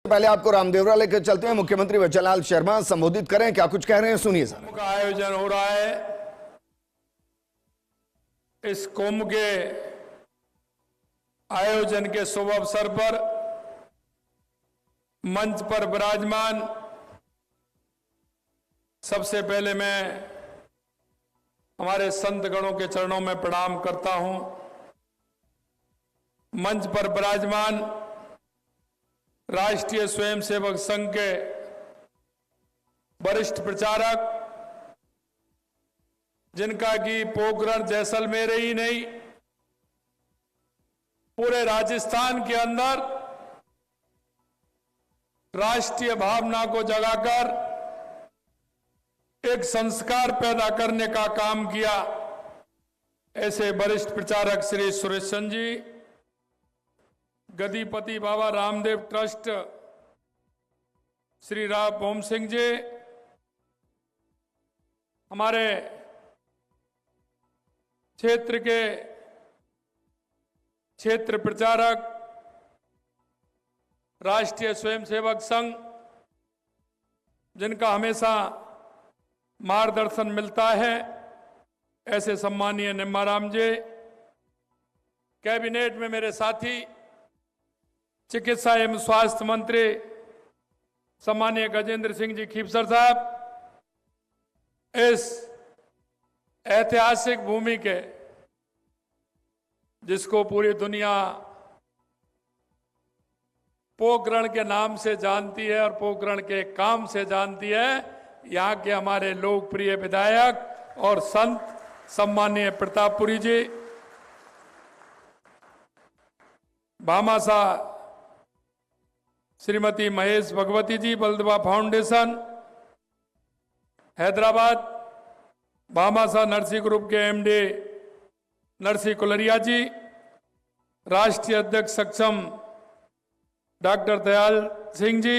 पहले आपको रामदेवरा लेकर चलते हैं। मुख्यमंत्री वचनलाल शर्मा संबोधित करें, क्या कुछ कह रहे हैं सुनिए सर। का आयोजन हो रहा है। इस कुंभ के आयोजन के शुभ अवसर पर मंच पर विराजमान सबसे पहले मैं हमारे संत गणों के चरणों में प्रणाम करता हूं। मंच पर विराजमान राष्ट्रीय स्वयंसेवक संघ के वरिष्ठ प्रचारक, जिनका कि पोखरण जैसलमेर ही नहीं पूरे राजस्थान के अंदर राष्ट्रीय भावना को जगाकर एक संस्कार पैदा करने का काम किया, ऐसे वरिष्ठ प्रचारक श्री सुरेश चंद जी, गदीपति बाबा रामदेव ट्रस्ट श्री राव ओम सिंह जी, हमारे क्षेत्र के क्षेत्र प्रचारक राष्ट्रीय स्वयंसेवक संघ, जिनका हमेशा मार्गदर्शन मिलता है, ऐसे सम्मानीय निम्माराम जी, कैबिनेट में मेरे साथी चिकित्सा एवं स्वास्थ्य मंत्री सम्मानीय गजेंद्र सिंह जी खीपसर साहब, इस ऐतिहासिक भूमि के जिसको पूरी दुनिया पोखरण के नाम से जानती है और पोखरण के काम से जानती है, यहाँ के हमारे लोकप्रिय विधायक और संत सम्मानीय Pratappuri ji, Bhamasa Shrimati Mahesh Bhagwati ji, Baldawa foundation Hyderabad, Bhamasa nursing group के एमडी नरसी कुलरिया जी, राष्ट्रीय अध्यक्ष सक्षम डॉक्टर दयाल सिंह जी,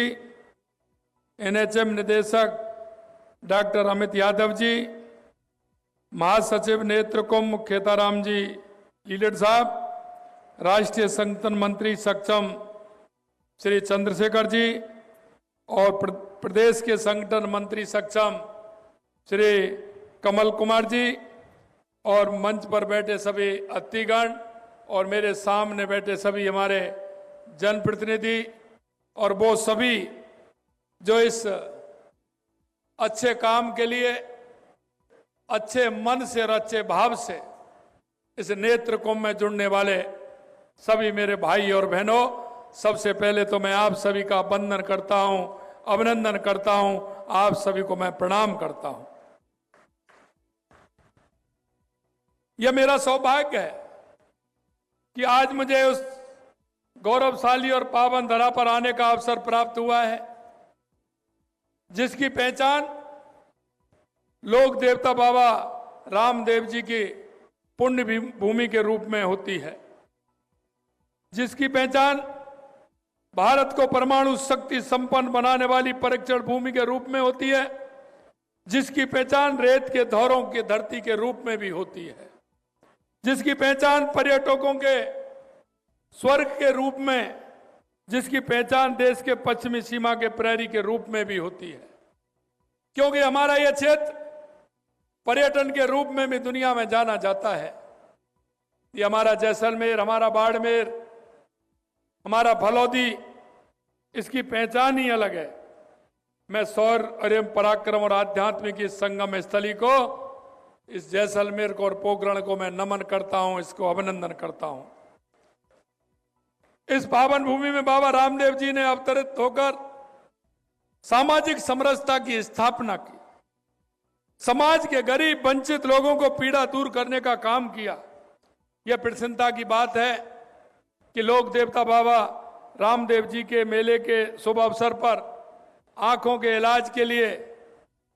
एनएचएम निदेशक डॉक्टर अमित यादव जी, महासचिव नेत्र कुंभ खेताराम जी लीलड़ साहब, राष्ट्रीय संगठन मंत्री सक्षम श्री चंद्रशेखर जी और प्रदेश के संगठन मंत्री सक्षम श्री कमल कुमार जी और मंच पर बैठे सभी अतिथिगण और मेरे सामने बैठे सभी हमारे जनप्रतिनिधि और वो सभी जो इस अच्छे काम के लिए अच्छे मन से और अच्छे भाव से इस नेत्र कुंभ में जुड़ने वाले सभी मेरे भाई और बहनों, सबसे पहले तो मैं आप सभी का वंदन करता हूं, अभिनंदन करता हूं, आप सभी को मैं प्रणाम करता हूं। यह मेरा सौभाग्य है कि आज मुझे उस गौरवशाली और पावन धरा पर आने का अवसर प्राप्त हुआ है, जिसकी पहचान लोक देवता बाबा रामदेव जी की पुण्य भूमि के रूप में होती है, जिसकी पहचान भारत को परमाणु शक्ति संपन्न बनाने वाली परीक्षण भूमि के रूप में होती है, जिसकी पहचान रेत के धौरों की धरती के रूप में भी होती है, जिसकी पहचान पर्यटकों के स्वर्ग के रूप में, जिसकी पहचान देश के पश्चिमी सीमा के प्रहरी के रूप में भी होती है। क्योंकि हमारा यह क्षेत्र पर्यटन के रूप में भी दुनिया में जाना जाता है। ये हमारा जैसलमेर, हमारा बाड़मेर, हमारा फलौदी, इसकी पहचान ही अलग है। मैं शौर्य एवं पराक्रम और आध्यात्मिक इस संगम स्थली को, इस जैसलमेर को और पोखरण को मैं नमन करता हूं, इसको अभिनंदन करता हूं। इस पावन भूमि में बाबा रामदेव जी ने अवतरित होकर सामाजिक समरसता की स्थापना की, समाज के गरीब वंचित लोगों को पीड़ा दूर करने का काम किया। यह प्रसन्नता की बात है कि लोक देवता बाबा रामदेव जी के मेले के शुभ अवसर पर आंखों के इलाज के लिए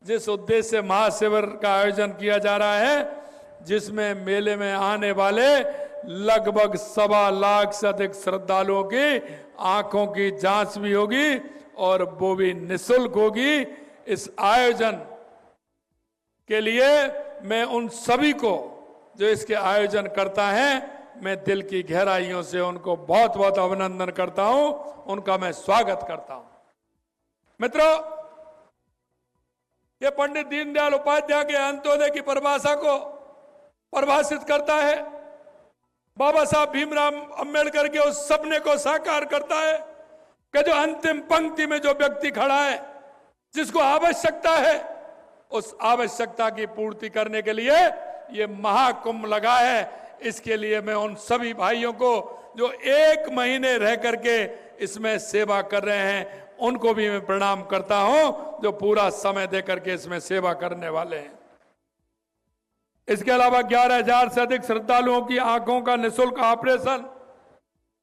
जिस उद्देश्य से महाशिविर का आयोजन किया जा रहा है, जिसमें मेले में आने वाले लगभग 1.25 लाख से अधिक श्रद्धालुओं की आंखों की जांच भी होगी और वो भी निःशुल्क होगी। इस आयोजन के लिए मैं उन सभी को जो इसके आयोजन करता है मैं दिल की गहराइयों से उनको बहुत बहुत अभिनंदन करता हूं, उनका मैं स्वागत करता हूं। मित्रों, ये पंडित दीनदयाल उपाध्याय के अंत्योदय की परिभाषा को परिभाषित करता है। बाबा साहब भीमराव अंबेडकर के उस सपने को साकार करता है कि जो अंतिम पंक्ति में जो व्यक्ति खड़ा है, जिसको आवश्यकता है, उस आवश्यकता की पूर्ति करने के लिए ये महाकुंभ लगा है। इसके लिए मैं उन सभी भाइयों को जो 1 महीने रह करके इसमें सेवा कर रहे हैं, उनको भी मैं प्रणाम करता हूं, जो पूरा समय दे करके इसमें सेवा करने वाले हैं। इसके अलावा 11,000 से अधिक श्रद्धालुओं की आंखों का निःशुल्क ऑपरेशन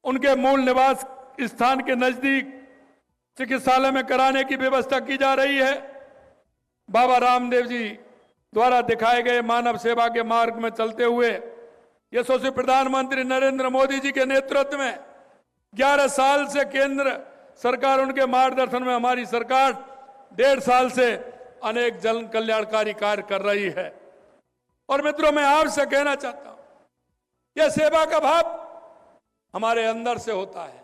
उनके मूल निवास स्थान के नजदीक चिकित्सालय में कराने की व्यवस्था की जा रही है। बाबा रामदेव जी द्वारा दिखाए गए मानव सेवा के मार्ग में चलते हुए यशस्वी प्रधानमंत्री नरेंद्र मोदी जी के नेतृत्व में 11 साल से केंद्र सरकार, उनके मार्गदर्शन में हमारी सरकार 1.5 साल से अनेक जन कल्याणकारी कार्य कर रही है। और मित्रों, मैं आपसे कहना चाहता हूं, यह सेवा का भाव हमारे अंदर से होता है।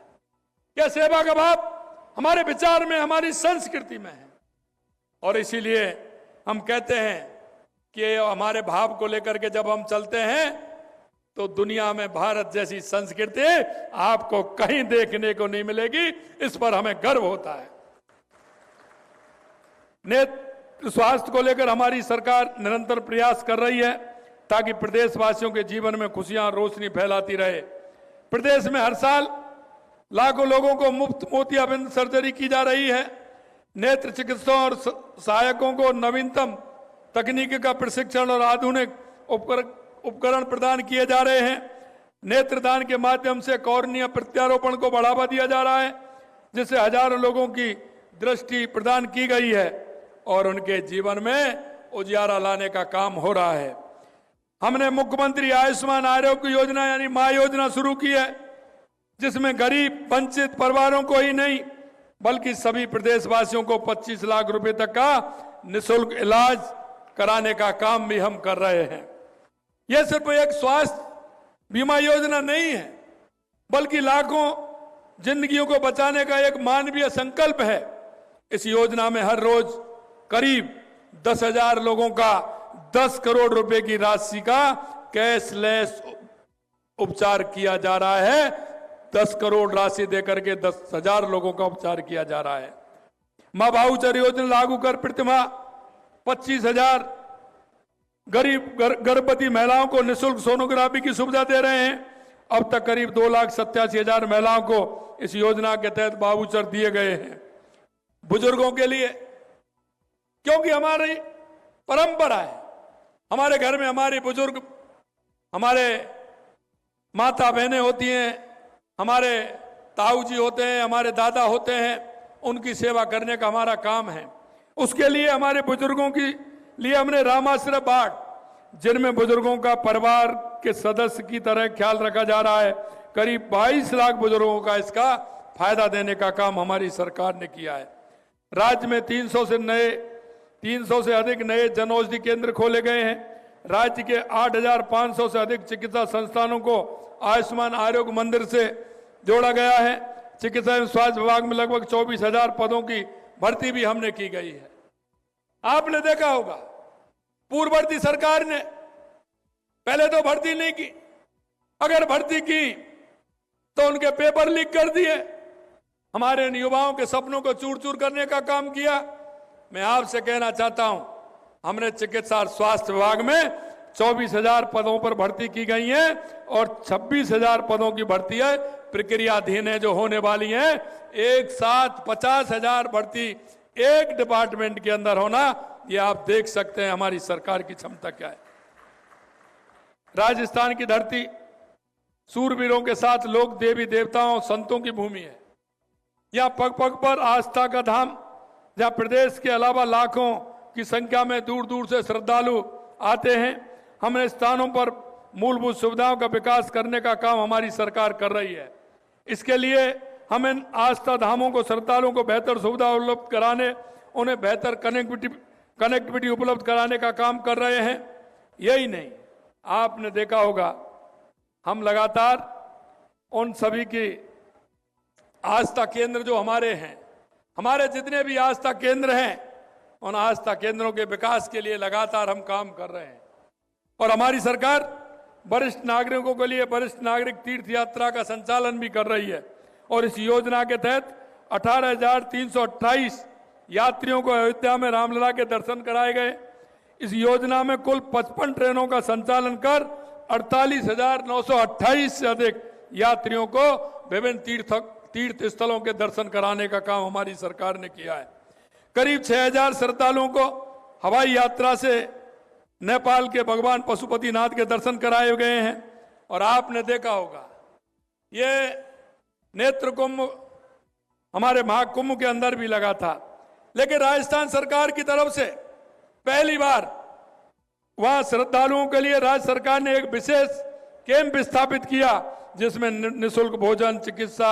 यह सेवा का भाव हमारे विचार में, हमारी संस्कृति में है। और इसीलिए हम कहते हैं कि हमारे भाव को लेकर के जब हम चलते हैं तो दुनिया में भारत जैसी संस्कृति आपको कहीं देखने को नहीं मिलेगी। इस पर हमें गर्व होता है। नेत्र स्वास्थ्य को लेकर हमारी सरकार निरंतर प्रयास कर रही है ताकि प्रदेशवासियों के जीवन में खुशियां, रोशनी फैलाती रहे। प्रदेश में हर साल लाखों लोगों को मुफ्त मोतियाबिंद सर्जरी की जा रही है। नेत्र चिकित्सकों और सहायकों को नवीनतम तकनीक का प्रशिक्षण और आधुनिक उपकरण प्रदान किए जा रहे हैं। नेत्रदान के माध्यम से कॉर्निया प्रत्यारोपण को बढ़ावा दिया जा रहा है, जिससे हजारों लोगों की दृष्टि प्रदान की गई है और उनके जीवन में उजियारा लाने का काम हो रहा है। हमने मुख्यमंत्री आयुष्मान आरोग्य योजना यानी मां योजना शुरू की है, जिसमें गरीब वंचित परिवारों को ही नहीं बल्कि सभी प्रदेशवासियों को 25 लाख रुपए तक का निःशुल्क इलाज कराने का काम भी हम कर रहे हैं। यह सिर्फ एक स्वास्थ्य बीमा योजना नहीं है, बल्कि लाखों जिंदगियों को बचाने का एक मानवीय संकल्प है। इस योजना में हर रोज करीब 10,000 लोगों का 10 करोड़ रुपए की राशि का कैशलेस उपचार किया जा रहा है। 10 करोड़ राशि देकर के 10,000 लोगों का उपचार किया जा रहा है। मां भाऊचर योजना लागू कर प्रतिमाह 25,000 गरीब गर्भवती महिलाओं को निःशुल्क सोनोग्राफी की सुविधा दे रहे हैं। अब तक करीब 2,87,000 महिलाओं को इस योजना के तहत भाऊचर दिए गए हैं। बुजुर्गों के लिए, क्योंकि हमारी परंपरा है, हमारे घर में हमारे बुजुर्ग, हमारे माता बहनें होती हैं, हमारे ताऊ जी होते हैं, हमारे दादा होते हैं, उनकी सेवा करने का हमारा काम है। उसके लिए हमारे बुजुर्गों के लिए हमने रामाश्रय वार्ड, जिनमें बुजुर्गों का परिवार के सदस्य की तरह ख्याल रखा जा रहा है, करीब 22 लाख बुजुर्गों का इसका फायदा देने का काम हमारी सरकार ने किया है। राज्य में 300 से अधिक नए जनऔषधि केंद्र खोले गए हैं। राज्य के 8,500 से अधिक चिकित्सा संस्थानों को आयुष्मान आरोग्य मंदिर से जोड़ा गया है। चिकित्सा एवं स्वास्थ्य विभाग में लगभग 24,000 पदों की भर्ती भी हमने की गई है। आपने देखा होगा, पूर्ववर्ती सरकार ने पहले तो भर्ती नहीं की, अगर भर्ती की तो उनके पेपर लीक कर दिए, हमारे इन युवाओं के सपनों को चूर चूर करने का काम किया। मैं आपसे कहना चाहता हूं, हमने चिकित्सा और स्वास्थ्य विभाग में 24,000 पदों पर भर्ती की गई है और 26,000 पदों की भर्ती है प्रक्रियाधीन है जो होने वाली है। एक साथ 50,000 भर्ती एक डिपार्टमेंट के अंदर होना, ये आप देख सकते हैं हमारी सरकार की क्षमता क्या है। राजस्थान की धरती सूरवीरों के साथ लोक देवी देवताओं संतों की भूमि है। यहाँ पग पग पर आस्था का धाम, जहाँ प्रदेश के अलावा लाखों की संख्या में दूर दूर से श्रद्धालु आते हैं। हमने स्थानों पर मूलभूत सुविधाओं का विकास करने का काम हमारी सरकार कर रही है। इसके लिए हम इन आस्था धामों को श्रद्धालुओं को बेहतर सुविधा उपलब्ध कराने, उन्हें बेहतर कनेक्टिविटी उपलब्ध कराने का काम कर रहे हैं। यही नहीं, आपने देखा होगा हम लगातार उन सभी की आस्था केंद्र जो हमारे हैं, हमारे जितने भी आस्था केंद्र हैं, उन आस्था केंद्रों के विकास के लिए लगातार हम काम कर रहे हैं। और हमारी सरकार वरिष्ठ नागरिकों के लिए वरिष्ठ नागरिक तीर्थ यात्रा का संचालन भी कर रही है। और इस योजना के तहत 18,328 यात्रियों को अयोध्या में रामलला के दर्शन कराए गए। इस योजना में कुल 55 ट्रेनों का संचालन कर 48,928 से अधिक यात्रियों को विभिन्न तीर्थ स्थलों के दर्शन कराने का काम हमारी सरकार ने किया है। करीब 6,000 श्रद्धालुओं को हवाई यात्रा से नेपाल के भगवान पशुपतिनाथ के दर्शन कराए गए हैं। और आपने देखा होगा ये नेत्र कुंभ हमारे महाकुंभ के अंदर भी लगा था, लेकिन राजस्थान सरकार की तरफ से पहली बार वहां श्रद्धालुओं के लिए राज्य सरकार ने एक विशेष कैंप स्थापित किया, जिसमें निःशुल्क भोजन, चिकित्सा,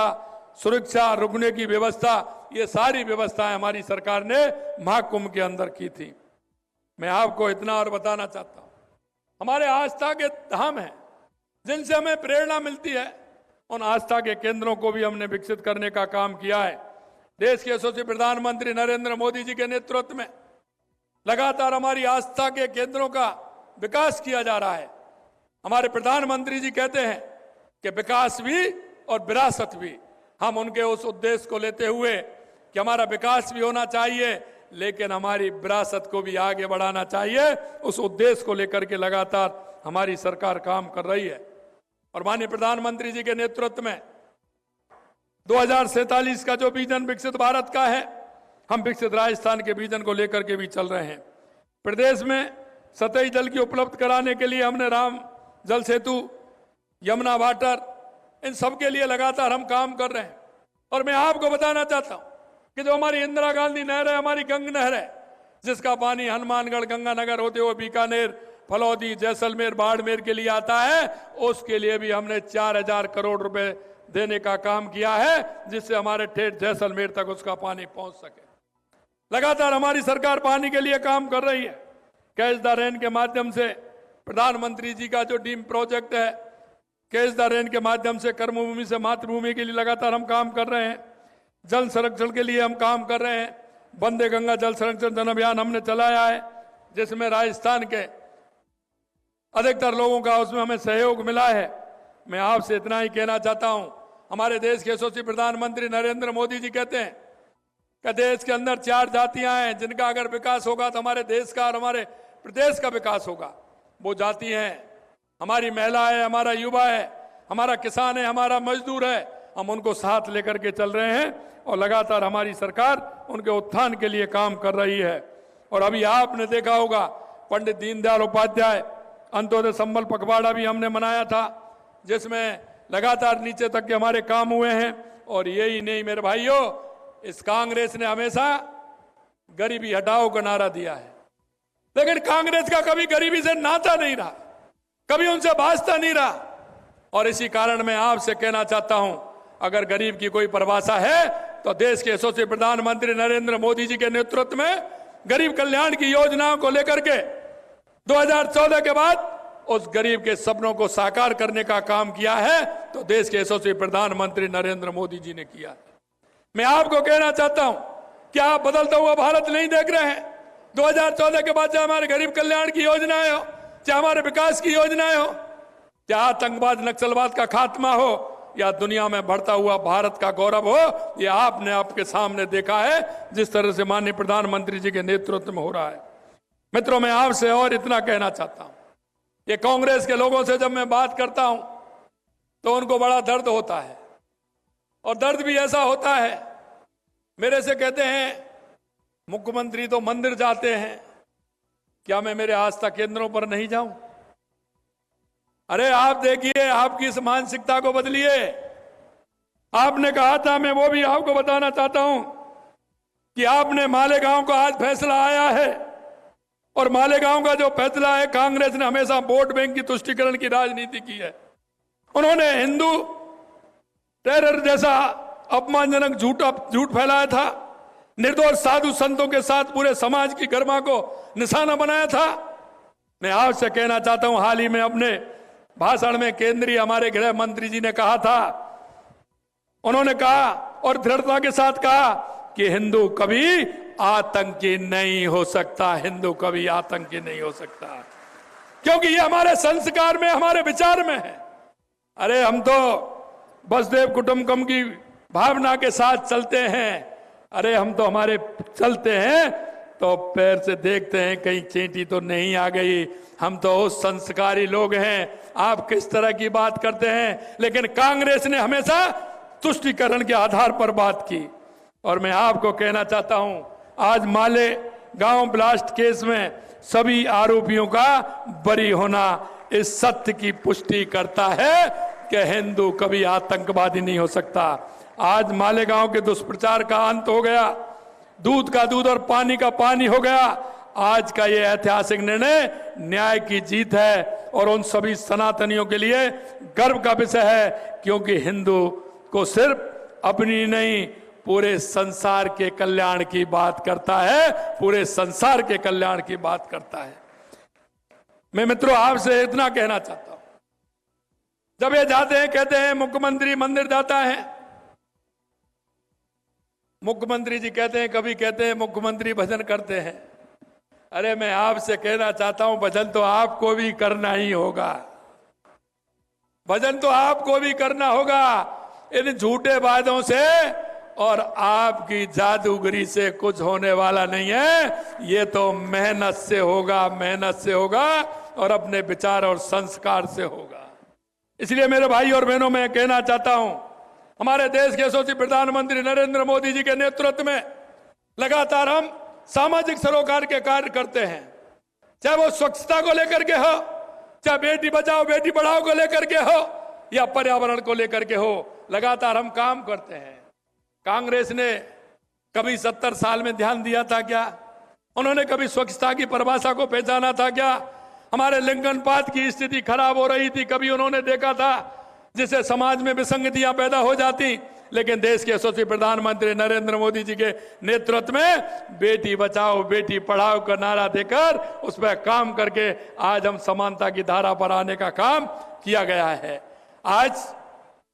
सुरक्षा, रुकने की व्यवस्था, ये सारी व्यवस्थाएं हमारी सरकार ने महाकुंभ के अंदर की थी। मैं आपको इतना और बताना चाहता हूं, हमारे आस्था के धाम हैं जिनसे हमें प्रेरणा मिलती है, उन आस्था के केंद्रों को भी हमने विकसित करने का काम किया है। देश के यशस्वी प्रधानमंत्री नरेंद्र मोदी जी के नेतृत्व में लगातार हमारी आस्था के केंद्रों का विकास किया जा रहा है। हमारे प्रधानमंत्री जी कहते हैं कि विकास भी और विरासत भी। हम उनके उस उद्देश्य को लेते हुए कि हमारा विकास भी होना चाहिए, लेकिन हमारी विरासत को भी आगे बढ़ाना चाहिए, उस उद्देश्य को लेकर के लगातार हमारी सरकार काम कर रही है। और माननीय प्रधानमंत्री जी के नेतृत्व में 2047 का जो विजन विकसित भारत का है, हम विकसित राजस्थान के विजन को लेकर के भी चल रहे हैं। प्रदेश में सतही जल की उपलब्ध कराने के लिए हमने राम जल सेतु, यमुना वाटर, इन सब के लिए लगातार हम काम कर रहे हैं। और मैं आपको बताना चाहता हूं कि जो हमारी इंदिरा गांधी नहर है, हमारी गंग नहर है, जिसका पानी हनुमानगढ़, गंगानगर होते हुए बीकानेर, फलौदी, जैसलमेर, बाड़मेर के लिए आता है, उसके लिए भी हमने 4,000 करोड़ रुपए देने का काम किया है, जिससे हमारे ठेठ जैसलमेर तक उसका पानी पहुंच सके। लगातार हमारी सरकार पानी के लिए काम कर रही है। कैच द रेन के माध्यम से प्रधानमंत्री जी का जो डीम प्रोजेक्ट है, कैच द रेन के माध्यम से कर्मभूमि से मातृभूमि के लिए लगातार हम काम कर रहे हैं। जल संरक्षण के लिए हम काम कर रहे हैं। वंदे गंगा जल संरक्षण जन अभियान हमने चलाया है, जिसमें राजस्थान के अधिकतर लोगों का उसमें हमें सहयोग मिला है। मैं आपसे इतना ही कहना चाहता हूं, हमारे देश के यशस्वी प्रधानमंत्री नरेंद्र मोदी जी कहते हैं कि देश के अंदर 4 जातियां हैं जिनका अगर विकास होगा तो हमारे देश का और हमारे प्रदेश का विकास होगा। वो जाति हैं, हमारी महिला है, हमारा युवा है, हमारा किसान है, हमारा मजदूर है। हम उनको साथ लेकर के चल रहे हैं और लगातार हमारी सरकार उनके उत्थान के लिए काम कर रही है। और अभी आपने देखा होगा पंडित दीनदयाल उपाध्याय अंत्योदय संबल पखवाड़ा भी हमने मनाया था, जिसमें लगातार नीचे तक के हमारे काम हुए हैं। और यही नहीं मेरे भाइयों, इस कांग्रेस ने हमेशा गरीबी हटाओ का नारा दिया है, लेकिन कांग्रेस का कभी गरीबी से नाता नहीं रहा, कभी उनसे वास्ता नहीं रहा। और इसी कारण मैं आपसे कहना चाहता हूं, अगर गरीब की कोई परिभाषा है तो देश के यशस्वी प्रधानमंत्री नरेंद्र मोदी जी के नेतृत्व में गरीब कल्याण की योजनाओं को लेकर के 2014 के बाद उस गरीब के सपनों को साकार करने का काम किया है, तो देश के यशस्वी प्रधानमंत्री नरेंद्र मोदी जी ने किया। मैं आपको कहना चाहता हूं, क्या आप बदलता हुआ भारत नहीं देख रहे हैं? 2014 के बाद चाहे हमारे गरीब कल्याण की योजनाएं हो, चाहे हमारे विकास की योजनाएं हो, चाहे आतंकवाद नक्सलवाद का खात्मा हो, या दुनिया में बढ़ता हुआ भारत का गौरव हो, ये आपने आपके सामने देखा है जिस तरह से माननीय प्रधानमंत्री जी के नेतृत्व में हो रहा है। मित्रों, मैं आपसे और इतना कहना चाहता हूं, ये कांग्रेस के लोगों से जब मैं बात करता हूं तो उनको बड़ा दर्द होता है, और दर्द भी ऐसा होता है, मेरे से कहते हैं मुख्यमंत्री तो मंदिर जाते हैं, क्या मैं मेरे आस्था केंद्रों पर नहीं जाऊं? अरे आप देखिए, आपकी इस मानसिकता को बदलिए। आपने कहा था, मैं वो भी आपको बताना चाहता हूं कि आपने मालेगांव का आज फैसला आया है, और मालेगांव का जो फैसला है, कांग्रेस ने हमेशा वोट बैंक की तुष्टीकरण की राजनीति की है। उन्होंने हिंदू टेरर जैसा अपमानजनक झूठ फैलाया था, निर्दोष साधु संतों के साथ पूरे समाज की गरिमा को निशाना बनाया था। मैं आपसे कहना चाहता हूं, हाल ही में अपने भाषण में केंद्रीय हमारे गृह मंत्री जी ने कहा था, उन्होंने कहा और दृढ़ता के साथ कहा कि हिंदू कभी आतंकी नहीं हो सकता, हिंदू कभी आतंकी नहीं हो सकता, क्योंकि ये हमारे संस्कार में, हमारे विचार में है। अरे हम तो वसुधैव कुटुंबकम की भावना के साथ चलते हैं। अरे हम तो हमारे चलते हैं तो पैर से देखते हैं कहीं चींटी तो नहीं आ गई। हम तो उस संस्कारी लोग हैं। आप किस तरह की बात करते हैं, लेकिन कांग्रेस ने हमेशा तुष्टीकरण के आधार पर बात की। और मैं आपको कहना चाहता हूं, आज माले गांव ब्लास्ट केस में सभी आरोपियों का बरी होना इस सत्य की पुष्टि करता है कि हिंदू कभी आतंकवादी नहीं हो सकता। आज मालेगांव के दुष्प्रचार का अंत हो गया, दूध का दूध और पानी का पानी हो गया। आज का ये ऐतिहासिक निर्णय न्याय की जीत है और उन सभी सनातनियों के लिए गर्व का विषय है, क्योंकि हिंदू को सिर्फ अपनी नहीं पूरे संसार के कल्याण की बात करता है, पूरे संसार के कल्याण की बात करता है। मैं मित्रों आपसे इतना कहना चाहता हूं, जब ये जाते हैं कहते हैं मुख्यमंत्री मंदिर जाता है, मुख्यमंत्री जी कहते हैं, कभी कहते हैं मुख्यमंत्री भजन करते हैं। अरे मैं आपसे कहना चाहता हूं, भजन तो आपको भी करना ही होगा, भजन तो आपको भी करना होगा। इन झूठे वादों से और आपकी जादूगरी से कुछ होने वाला नहीं है। ये तो मेहनत से होगा, मेहनत से होगा और अपने विचार और संस्कार से होगा। इसलिए मेरे भाई और बहनों, मैं कहना चाहता हूं, हमारे देश के यशस्वी प्रधानमंत्री नरेंद्र मोदी जी के नेतृत्व में लगातार हम सामाजिक सरोकार के कार्य करते हैं, चाहे वो स्वच्छता को लेकर के हो, चाहे बेटी बचाओ बेटी पढ़ाओ को लेकर के हो, या पर्यावरण को लेकर के हो। लगातार हम काम करते हैं। कांग्रेस ने कभी 70 साल में ध्यान दिया था क्या? उन्होंने कभी स्वच्छता की परिभाषा को पहचाना था क्या? हमारे लिंगनपात की स्थिति खराब हो रही थी, कभी उन्होंने देखा था, जिससे समाज में विसंगतियां पैदा हो जाती। लेकिन देश के यशस्वी प्रधानमंत्री नरेंद्र मोदी जी के नेतृत्व में बेटी बचाओ बेटी पढ़ाओ का नारा देकर उस पर काम करके आज हम समानता की धारा पर आने का काम किया गया है। आज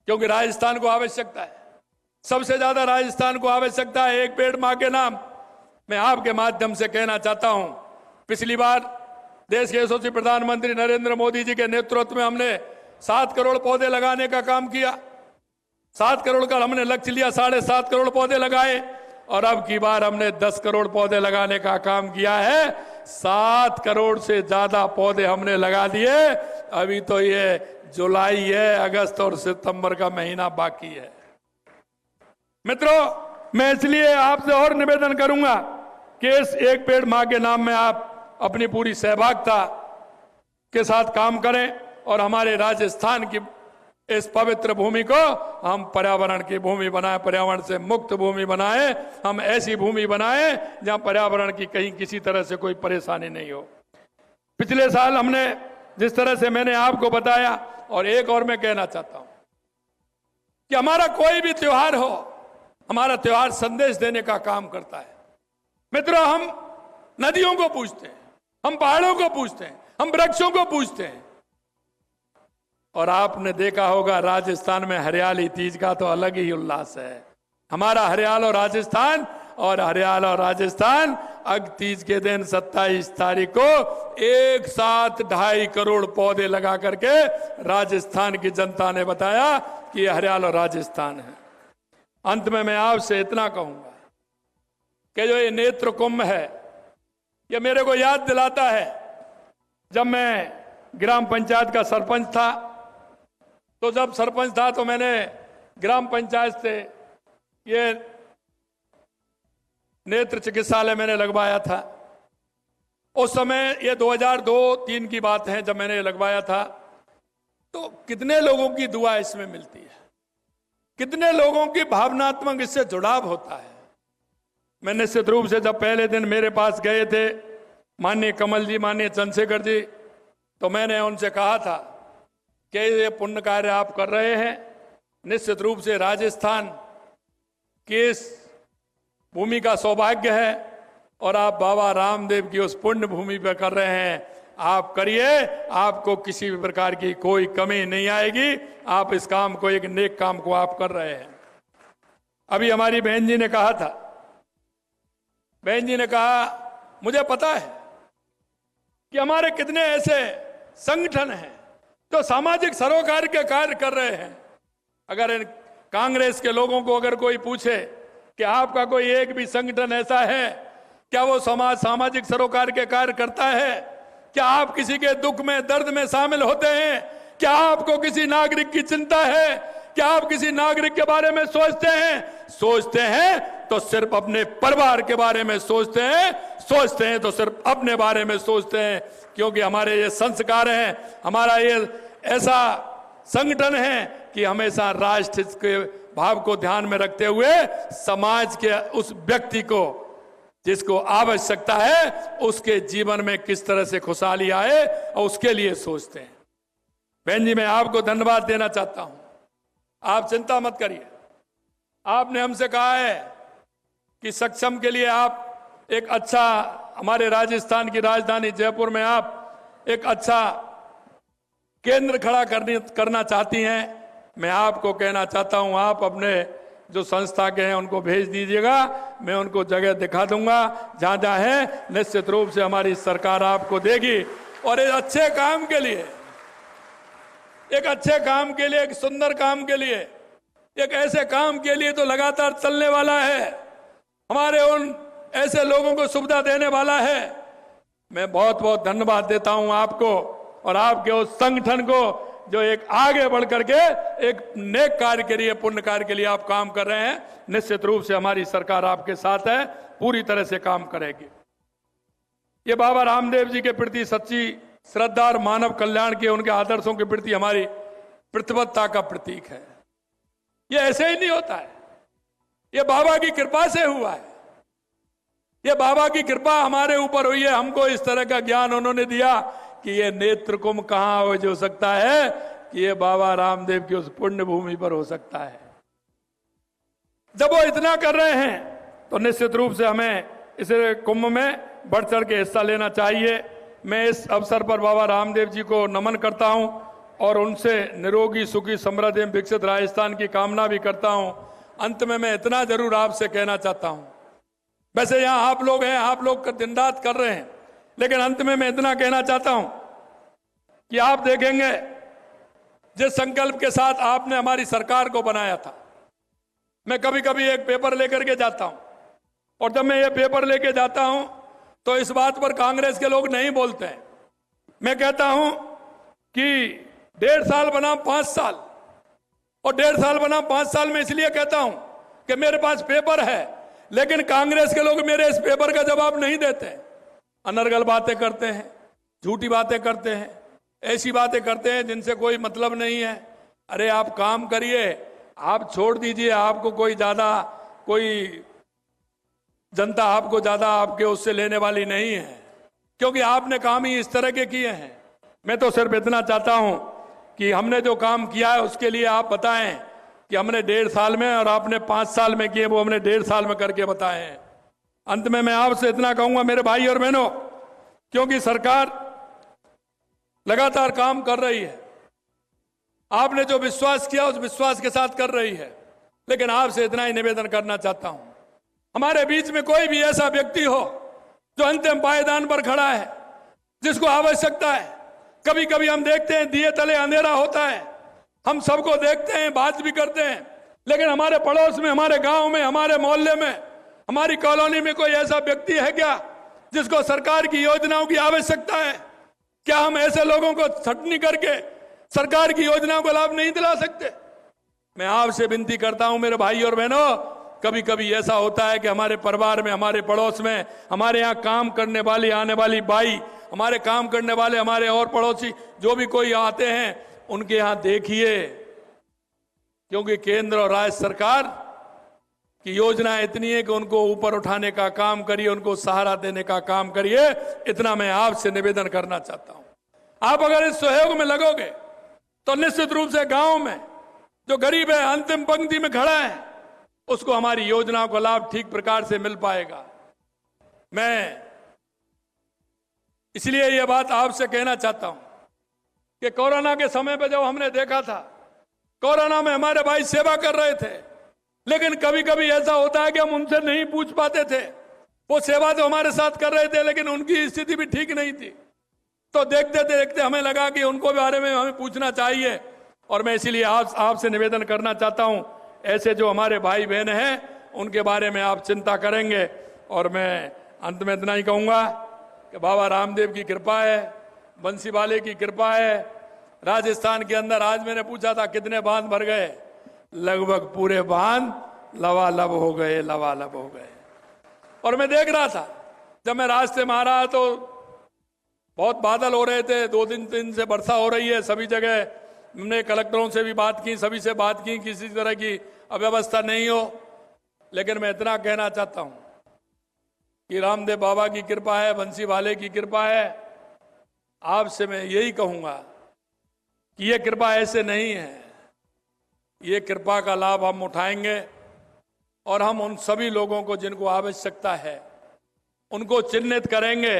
क्योंकि राजस्थान को आवश्यकता है, सबसे ज्यादा राजस्थान को आवश्यकता है एक पेड़ मां के नाम। मैं आपके माध्यम से कहना चाहता हूं, पिछली बार देश के यशस्वी प्रधानमंत्री नरेंद्र मोदी जी के नेतृत्व में हमने 7 करोड़ पौधे लगाने का काम किया। 7 करोड़ का हमने लक्ष्य लिया, 7.5 करोड़ पौधे लगाए और अब की बार हमने 10 करोड़ पौधे लगाने का काम किया है। 7 करोड़ से ज्यादा पौधे हमने लगा दिए। अभी तो ये जुलाई है, अगस्त और सितंबर का महीना बाकी है। मित्रों, मैं इसलिए आपसे और निवेदन करूंगा कि इस एक पेड़ मां के नाम में आप अपनी पूरी सहभागिता के साथ काम करें और हमारे राजस्थान की इस पवित्र भूमि को हम पर्यावरण की भूमि बनाएं, पर्यावरण से मुक्त भूमि बनाएं। हम ऐसी भूमि बनाएं जहां पर्यावरण की कहीं किसी तरह से कोई परेशानी नहीं हो। पिछले साल हमने जिस तरह से मैंने आपको बताया, और एक और मैं कहना चाहता हूं कि हमारा कोई भी त्योहार हो, हमारा त्योहार संदेश देने का काम करता है। मित्रों, हम नदियों को पूजते हैं, हम पहाड़ों को पूजते हैं, हम वृक्षों को पूजते हैं। और आपने देखा होगा राजस्थान में हरियाली तीज का तो अलग ही उल्लास है। हमारा हरियाणा और राजस्थान, और हरियाणा और राजस्थान अग तीज के दिन 27 तारीख को एक साथ 2.5 करोड़ पौधे लगा करके राजस्थान की जनता ने बताया कि ये हरियाणा और राजस्थान है। अंत में मैं आपसे इतना कहूंगा कि जो ये नेत्र कुंभ है, ये मेरे को याद दिलाता है जब मैं ग्राम पंचायत का सरपंच था। तो जब सरपंच था तो मैंने ग्राम पंचायत से ये नेत्र चिकित्सालय मैंने लगवाया था। उस समय ये 2002-3 की बात है जब मैंने लगवाया था। तो कितने लोगों की दुआ इसमें मिलती है, कितने लोगों की भावनात्मक इससे जुड़ाव होता है। मैं निश्चित रूप से जब पहले दिन मेरे पास गए थे माननीय कमल जी, माननीय चंद्रशेखर जी, तो मैंने उनसे कहा था कि ये पुण्य कार्य आप कर रहे हैं, निश्चित रूप से राजस्थान की इस भूमि का सौभाग्य है और आप बाबा रामदेव की उस पुण्य भूमि पर कर रहे हैं। आप करिए, आपको किसी भी प्रकार की कोई कमी नहीं आएगी। आप इस काम को, एक नेक काम को आप कर रहे हैं। अभी हमारी बहन जी ने कहा था, बहन जी ने कहा मुझे पता है कि हमारे कितने ऐसे संगठन हैं जो सामाजिक सरोकार के कार्य कर रहे हैं। अगर इन कांग्रेस के लोगों को अगर कोई पूछे कि आपका कोई एक भी संगठन ऐसा है क्या वो सामाजिक सरोकार के कार्य करता है, क्या आप किसी के दुख में दर्द में शामिल होते हैं, क्या आपको किसी नागरिक की चिंता है, क्या आप किसी नागरिक के बारे में सोचते हैं तो सिर्फ अपने परिवार के बारे में सोचते हैं तो सिर्फ अपने बारे में सोचते हैं। क्योंकि हमारे ये संस्कार हैं, हमारा ये ऐसा संगठन है कि हमेशा राष्ट्र के भाव को ध्यान में रखते हुए समाज के उस व्यक्ति को जिसको आवश्यकता है उसके जीवन में किस तरह से खुशहाली आए और उसके लिए सोचते हैं। बहन जी, मैं आपको धन्यवाद देना चाहता हूं। आप चिंता मत करिए। आपने हमसे कहा है कि सक्षम के लिए आप एक अच्छा, हमारे राजस्थान की राजधानी जयपुर में आप एक अच्छा केंद्र खड़ा करना चाहती हैं। मैं आपको कहना चाहता हूं, आप अपने जो संस्था के हैं उनको भेज दीजिएगा, मैं उनको जगह दिखा दूंगा जहां जहां है। निश्चित रूप से हमारी सरकार आपको देगी और एक अच्छे काम के लिए, एक सुंदर काम के लिए, एक ऐसे काम के लिए तो लगातार चलने वाला है, हमारे उन ऐसे लोगों को सुविधा देने वाला है। मैं बहुत बहुत धन्यवाद देता हूं आपको और आपके उस संगठन को जो एक आगे बढ़ करके एक नेक कार्य के लिए, पुण्य कार्य के लिए आप काम कर रहे हैं। निश्चित रूप से हमारी सरकार आपके साथ है, पूरी तरह से काम करेगी। ये बाबा रामदेव जी के प्रति सच्ची श्रद्धा और मानव कल्याण के, उनके आदर्शों के प्रति हमारी प्रतिबद्धता का प्रतीक है। ये ऐसे ही नहीं होता है, ये बाबा की कृपा से हुआ है। ये बाबा की कृपा हमारे ऊपर हुई है। हमको इस तरह का ज्ञान उन्होंने दिया कि ये नेत्र कुंभ कहां हो सकता है कि ये बाबा रामदेव की उस पुण्य भूमि पर हो सकता है। जब वो इतना कर रहे हैं तो निश्चित रूप से हमें इस कुंभ में बढ़ चढ़ के हिस्सा लेना चाहिए। मैं इस अवसर पर बाबा रामदेव जी को नमन करता हूं और उनसे निरोगी, सुखी, समृद्ध एवं विकसित राजस्थान की कामना भी करता हूं। अंत में मैं इतना जरूर आपसे कहना चाहता हूं, वैसे यहां आप लोग हैं, आप लोग दिन रात कर रहे हैं, लेकिन अंत में मैं इतना कहना चाहता हूं कि आप देखेंगे जिस संकल्प के साथ आपने हमारी सरकार को बनाया था। मैं कभी कभी एक पेपर लेकर के जाता हूं और जब मैं ये पेपर लेके जाता हूं तो इस बात पर कांग्रेस के लोग नहीं बोलते हैं। मैं कहता हूं कि 1.5 साल बनाम 5 साल, और 1.5 साल बनाम 5 साल में इसलिए कहता हूं कि मेरे पास पेपर है, लेकिन कांग्रेस के लोग मेरे इस पेपर का जवाब नहीं देते। अनर्गल बातें करते हैं, झूठी बातें करते हैं, ऐसी बातें करते हैं जिनसे कोई मतलब नहीं है। अरे आप काम करिए, आप छोड़ दीजिए, आपको कोई जनता आपको ज्यादा आपके उससे लेने वाली नहीं है, क्योंकि आपने काम ही इस तरह के किए हैं। मैं तो सिर्फ इतना चाहता हूं कि हमने जो काम किया है उसके लिए आप बताएं कि हमने 1.5 साल में और आपने 5 साल में किए, वो हमने 1.5 साल में करके बताए हैं। अंत में मैं आपसे इतना कहूंगा मेरे भाई और बहनों, क्योंकि सरकार लगातार काम कर रही है, आपने जो विश्वास किया उस विश्वास के साथ कर रही है, लेकिन आपसे इतना ही निवेदन करना चाहता हूं, हमारे बीच में कोई भी ऐसा व्यक्ति हो जो अंतिम पायदान पर खड़ा है, जिसको आवश्यकता है। कभी कभी हम देखते हैं दिए तले अंधेरा होता है, हम सबको देखते हैं, बात भी करते हैं, लेकिन हमारे पड़ोस में, हमारे गांव में, हमारे मोहल्ले में, हमारी कॉलोनी में कोई ऐसा व्यक्ति है क्या जिसको सरकार की योजनाओं की आवश्यकता है? क्या हम ऐसे लोगों को छटनी करके सरकार की योजनाओं को लाभ नहीं दिला सकते? मैं आपसे विनती करता हूं मेरे भाई और बहनों, कभी कभी ऐसा होता है कि हमारे परिवार में, हमारे पड़ोस में, हमारे यहाँ काम करने वाली, आने वाली बाई, हमारे काम करने वाले, हमारे और पड़ोसी जो भी कोई आते हैं, उनके यहाँ देखिए, क्योंकि केंद्र और राज्य सरकार की योजना इतनी है कि उनको ऊपर उठाने का काम करिए, उनको सहारा देने का काम करिए। इतना मैं आपसे निवेदन करना चाहता हूं। आप अगर इस सहयोग में लगोगे तो निश्चित रूप से गांव में जो गरीब है, अंतिम पंक्ति में खड़ा है, उसको हमारी योजनाओं का लाभ ठीक प्रकार से मिल पाएगा। मैं इसलिए ये बात आपसे कहना चाहता हूं कि कोरोना के समय पे जब हमने देखा था, कोरोना में हमारे भाई सेवा कर रहे थे, लेकिन कभी कभी ऐसा होता है कि हम उनसे नहीं पूछ पाते थे। वो सेवा तो हमारे साथ कर रहे थे, लेकिन उनकी स्थिति भी ठीक नहीं थी। तो देखते देखते हमें लगा कि उनको बारे में हमें पूछना चाहिए, और मैं इसीलिए आपसे निवेदन करना चाहता हूं, ऐसे जो हमारे भाई बहन हैं उनके बारे में आप चिंता करेंगे। और मैं अंत में इतना ही कहूंगा कि बाबा रामदेव की कृपा है, बंसी वाले की कृपा है। राजस्थान के अंदर आज मैंने पूछा था कितने बांध भर गए, लगभग पूरे बांध लबालब हो गए, लबालब हो गए। और मैं देख रहा था, जब मैं रास्ते में आ रहा तो बहुत बादल हो रहे थे, 2-3 दिन से वर्षा हो रही है सभी जगह। हमने कलेक्टरों से भी बात की, सभी से बात की, किसी तरह की अव्यवस्था नहीं हो। लेकिन मैं इतना कहना चाहता हूं कि रामदेव बाबा की कृपा है, बंसी वाले की कृपा है। आपसे मैं यही कहूंगा कि ये कृपा ऐसे नहीं है, ये कृपा का लाभ हम उठाएंगे और हम उन सभी लोगों को जिनको आवश्यकता है उनको चिन्हित करेंगे,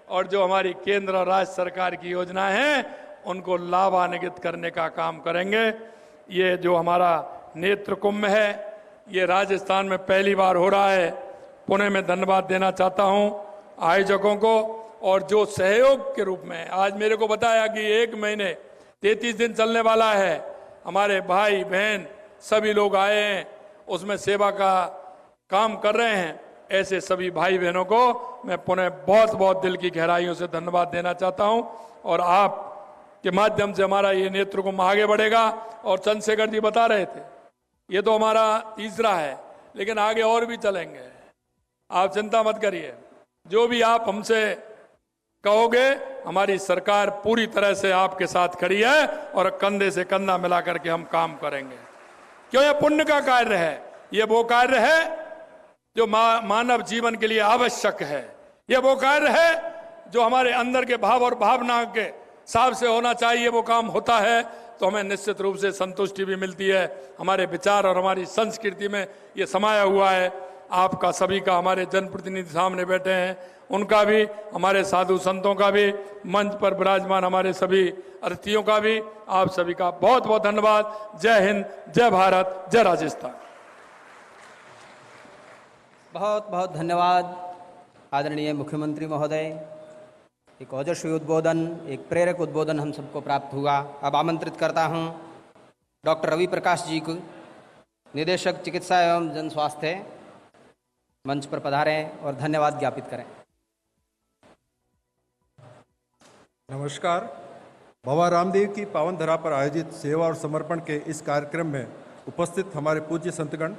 और जो हमारी केंद्र और राज्य सरकार की योजना है उनको लाभान्वित करने का काम करेंगे। ये जो हमारा नेत्र कुंभ है, ये राजस्थान में पहली बार हो रहा है। पुणे में धन्यवाद देना चाहता हूं आयोजकों को, और जो सहयोग के रूप में आज मेरे को बताया कि 1 महीने 33 दिन चलने वाला है। हमारे भाई बहन सभी लोग आए हैं, उसमें सेवा का काम कर रहे हैं। ऐसे सभी भाई बहनों को मैं पुनः बहुत बहुत दिल की गहराइयों से धन्यवाद देना चाहता हूं, और आप के माध्यम से हमारा ये नेत्र कुंभ आगे बढ़ेगा। और चंद्रशेखर जी बता रहे थे, ये तो हमारा तीसरा है, लेकिन आगे और भी चलेंगे। आप चिंता मत करिए, जो भी आप हमसे कहोगे हमारी सरकार पूरी तरह से आपके साथ खड़ी है, और कंधे से कंधा मिला करके हम काम करेंगे। क्यों? ये पुण्य का कार्य है, ये वो कार्य है जो मानव जीवन के लिए आवश्यक है। ये वो कार्य है जो हमारे अंदर के भाव और भावना के हिसाब से होना चाहिए, वो काम होता है तो हमें निश्चित रूप से संतुष्टि भी मिलती है। हमारे विचार और हमारी संस्कृति में ये समाया हुआ है। आपका सभी का, हमारे जनप्रतिनिधि सामने बैठे हैं उनका भी, हमारे साधु संतों का भी, मंच पर विराजमान हमारे सभी अतिथियों का भी, आप सभी का बहुत बहुत धन्यवाद। जय हिंद, जय भारत, जय राजस्थान। बहुत बहुत धन्यवाद आदरणीय मुख्यमंत्री महोदय। एक ओजस्वी उद्बोधन, एक प्रेरक उद्बोधन हम सबको प्राप्त हुआ। अब आमंत्रित करता हूं डॉक्टर रवि प्रकाश जी को, निदेशक चिकित्सा एवं जन स्वास्थ्य, मंच पर पधारें और धन्यवाद ज्ञापित करें। नमस्कार। बाबा रामदेव की पावन धरा पर आयोजित सेवा और समर्पण के इस कार्यक्रम में उपस्थित हमारे पूज्य संतगण,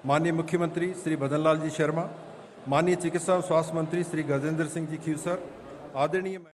माननीय मुख्यमंत्री श्री भजनलाल जी शर्मा, माननीय चिकित्सा और स्वास्थ्य मंत्री श्री गजेंद्र सिंह जी खीवसर, आदरणीय